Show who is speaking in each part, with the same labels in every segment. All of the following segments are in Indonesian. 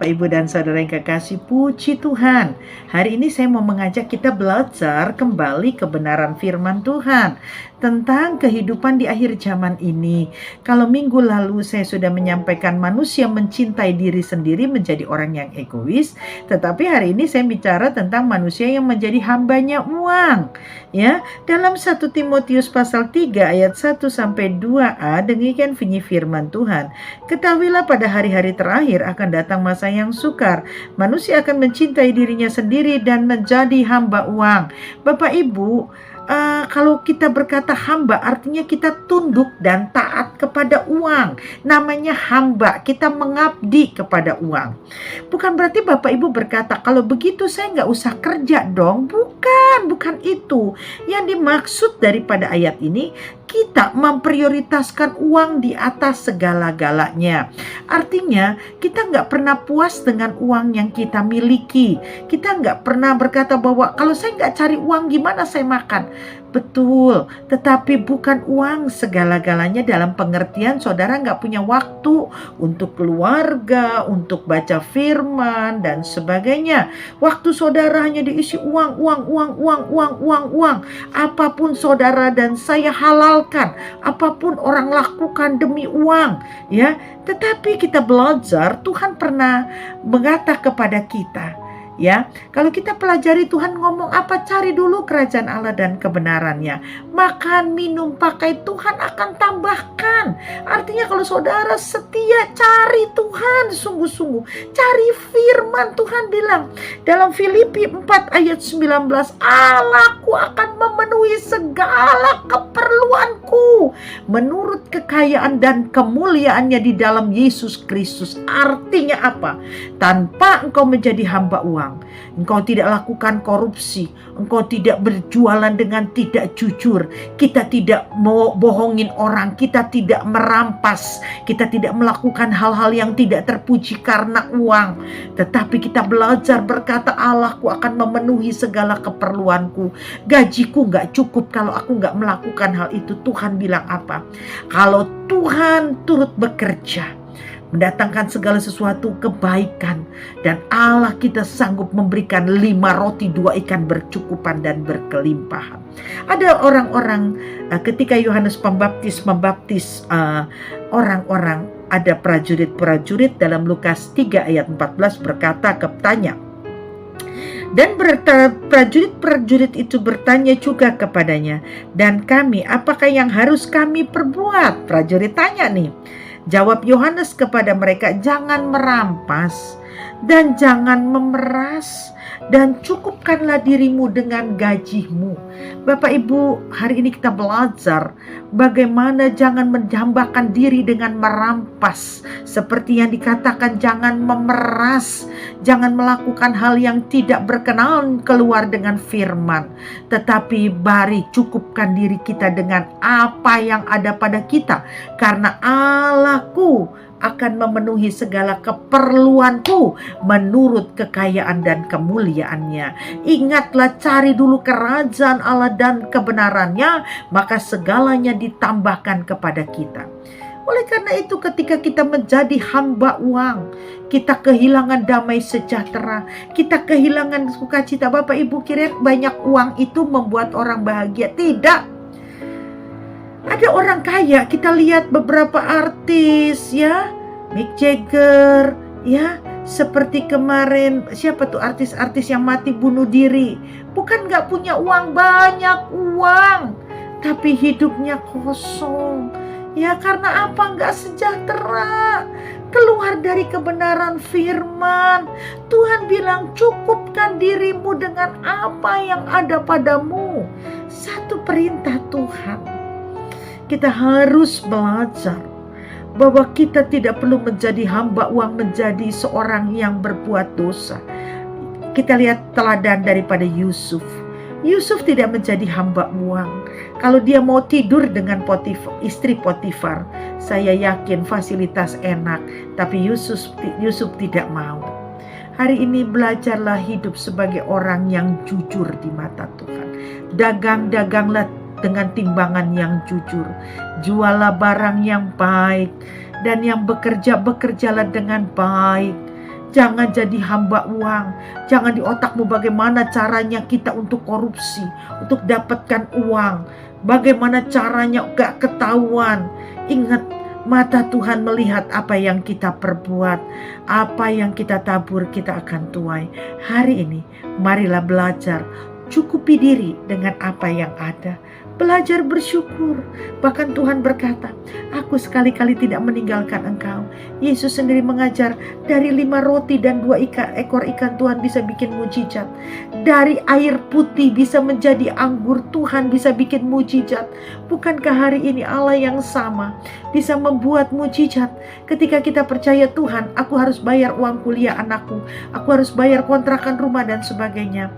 Speaker 1: Bapak, Ibu, dan Saudara yang kekasih, puji Tuhan. Hari ini saya mau mengajak kita belajar kembali kebenaran firman Tuhan tentang kehidupan di akhir zaman ini. Kalau minggu lalu saya sudah menyampaikan manusia mencintai diri sendiri menjadi orang yang egois, tetapi hari ini saya bicara tentang manusia yang menjadi hambanya uang. Ya, dalam 1 Timotius pasal 3 ayat 1 sampai 2a demikian bunyi firman Tuhan. Ketahuilah pada hari-hari terakhir akan datang masa yang sukar. Manusia akan mencintai dirinya sendiri dan menjadi hamba uang. Bapak Ibu, kalau kita berkata hamba artinya kita tunduk dan taat kepada uang. Namanya hamba, kita mengabdi kepada uang. Bukan berarti Bapak Ibu berkata kalau begitu saya nggak usah kerja dong. Bukan itu. Yang dimaksud daripada ayat ini, kita memprioritaskan uang di atas segala-galanya. Artinya kita nggak pernah puas dengan uang yang kita miliki. Kita nggak pernah berkata bahwa kalau saya nggak cari uang gimana saya makan. Betul, tetapi bukan uang segala-galanya dalam pengertian saudara nggak punya waktu untuk keluarga, untuk baca firman dan sebagainya. Waktu saudara hanya diisi uang. Apapun saudara dan saya halalkan, apapun orang lakukan demi uang, ya. Tetapi kita belajar, Tuhan pernah mengata kepada kita, ya, kalau kita pelajari Tuhan ngomong apa, cari dulu kerajaan Allah dan kebenarannya. Makan, minum, pakai Tuhan akan tambahkan. Artinya kalau saudara setia cari Tuhan sungguh-sungguh, cari firman, Tuhan bilang dalam Filipi 4 ayat 19, Allahku akan memenuhi segala keperluanku menurut kekayaan dan kemuliaannya di dalam Yesus Kristus. Artinya apa? Tanpa engkau menjadi hamba uang, engkau tidak lakukan korupsi, engkau tidak berjualan dengan tidak jujur, kita tidak mau bohongin orang, kita tidak merampas, kita tidak melakukan hal-hal yang tidak terpuji karena uang, tetapi kita belajar berkata Allahku akan memenuhi segala keperluanku. Gajiku gak cukup kalau aku gak melakukan hal itu. Tuhan bilang apa? Kalau Tuhan turut bekerja, mendatangkan segala sesuatu kebaikan, dan Allah kita sanggup memberikan 5 roti 2 ikan bercukupan dan berkelimpahan. Ada orang-orang ketika Yohanes Pembaptis membaptis orang-orang, ada prajurit-prajurit dalam Lukas 3 ayat 14 berkata ketanya, dan prajurit-prajurit itu bertanya juga kepadanya, dan kami, apakah yang harus kami perbuat? Prajurit tanya nih. Jawab Yohanes kepada mereka, jangan merampas dan jangan memeras, dan cukupkanlah dirimu dengan gajimu. Bapak Ibu, hari ini kita belajar bagaimana jangan menjambakan diri dengan merampas. Seperti yang dikatakan, jangan memeras, jangan melakukan hal yang tidak berkenan keluar dengan firman. Tetapi mari cukupkan diri kita dengan apa yang ada pada kita. Karena Allahku akan memenuhi segala keperluanku menurut kekayaan dan kemuliaannya. Ingatlah, cari dulu kerajaan Allah dan kebenarannya, maka segalanya ditambahkan kepada kita. Oleh karena itu ketika kita menjadi hamba uang, kita kehilangan damai sejahtera, kita kehilangan sukacita. Bapak Ibu kira banyak uang itu membuat orang bahagia? Tidak. Ada orang kaya, kita lihat beberapa artis, ya, Mick Jagger, ya, seperti kemarin, siapa tuh artis-artis yang mati bunuh diri. Bukan gak punya uang, banyak uang, tapi hidupnya kosong. Ya, karena apa? Gak sejahtera. Keluar dari kebenaran firman. Tuhan bilang cukupkan dirimu dengan apa yang ada padamu. Satu perintah Tuhan. Kita harus belajar bahwa kita tidak perlu menjadi hamba uang, menjadi seorang yang berbuat dosa. Kita lihat teladan daripada Yusuf. Yusuf tidak menjadi hamba uang. Kalau dia mau tidur dengan istri Potifar, saya yakin fasilitas enak. Tapi Yusuf tidak mau. Hari ini belajarlah hidup sebagai orang yang jujur di mata Tuhan. Dagang-daganglah dengan timbangan yang jujur. Jualah barang yang baik, dan yang bekerja, bekerjalah dengan baik. Jangan jadi hamba uang. Jangan di otakmu bagaimana caranya kita untuk korupsi, untuk dapatkan uang. Bagaimana caranya gak ketahuan. Ingat, mata Tuhan melihat apa yang kita perbuat. Apa yang kita tabur kita akan tuai. Hari ini marilah belajar. Cukupi diri dengan apa yang ada. Belajar bersyukur. Bahkan Tuhan berkata, aku sekali-kali tidak meninggalkan engkau. Yesus sendiri mengajar, dari 5 roti dan 2 ekor ikan Tuhan bisa bikin mujizat. Dari air putih bisa menjadi anggur, Tuhan bisa bikin mujizat. Bukankah hari ini Allah yang sama bisa membuat mujizat? Ketika kita percaya Tuhan, aku harus bayar uang kuliah anakku, aku harus bayar kontrakan rumah dan sebagainya.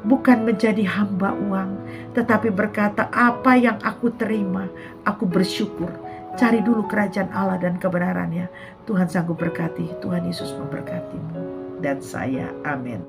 Speaker 1: Bukan menjadi hamba uang, tetapi berkata, apa yang aku terima, aku bersyukur. Cari dulu kerajaan Allah dan kebenarannya. Tuhan sanggup berkati. Tuhan Yesus memberkatimu dan saya. Amin.